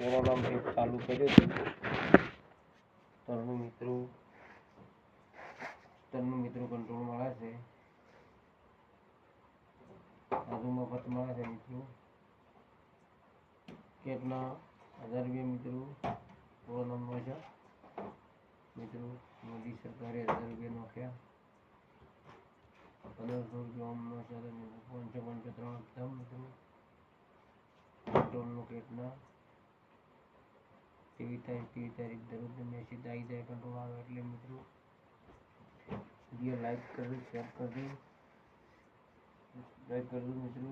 કોરોનામાં ચાલુ કર્યું હતું તરનું મિત્રો કંટ્રોલ મળે છે, હજુ મફત મળે છે મિત્રો. કેટલા 1000 રૂપિયા મિત્રો કોરોના મળ્યા મિત્રો. મોદી સરકારે 1000 રૂપિયા નાખ્યા, 1500 રૂપિયા 553 મિત્રો. કંટ્રોલનો કેટલા 23 તારીખ દરરોજ મેસેજ આવી જાય, કંટ્રોલ આવે એટલે મિત્રો વિડીયો લાઈક કરજો, શેર કરજો, સબસ્ક્રાઈબ કરજો મિત્રો.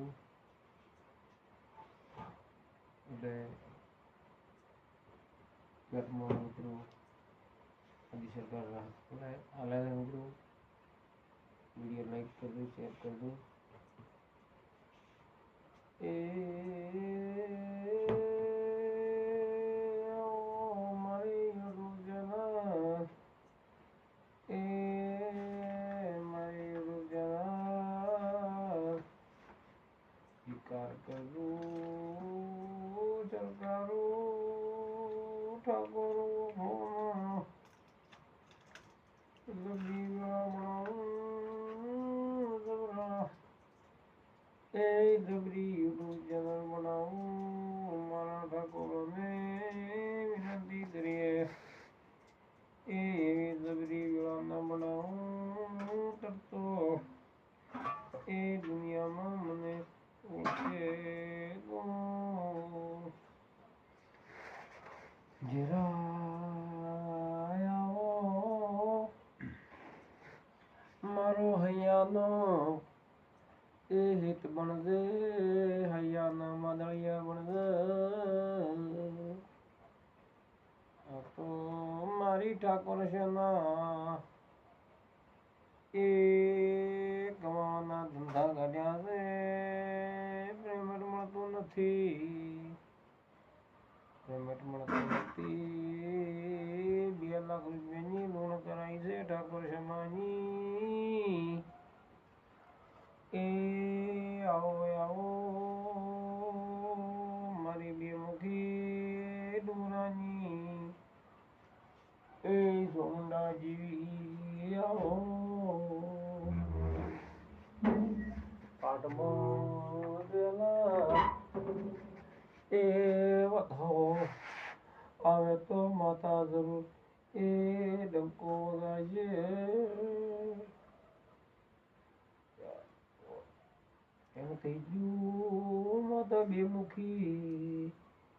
એટલે પેટમાં મિત્રો મોદી સરકાર હાલે મિત્રો. વિડીયો લાઈક કરજો, શેર કરજો. વિકાર કરજો સરકારો ઠાકોરો જબરી યુટ્યુબ ચેનલ બનાવું મારા ઠાકોરોને વિનંતી કરીએ. એવી જબરી વિડીયો ના બનાવું કરતો એ દુનિયામાં મને ઓછે જરા મારો હૈયાનો એ હિત બણજે, હૈયાના માદળિયા બણજે. આ તો મારી ઠાકોર સેના એ કમાવાના ધંધા કાઢ્યા છે, પેમેન્ટ મળતું નથી, પેમેન્ટ મળતું નથી. 2 લાખ રૂપિયાની લોન કરાવી છે ઠાકોર સેનાની. એ આવો આવો મારી બે મુખી ડોરાની એ સોમડા જેવી આવો પાટમાં દેલા એ વધો આવે તો માતા જરૂર એ ડંકો વગાડજે. એવું થઈ ગયું માતા બે મુખી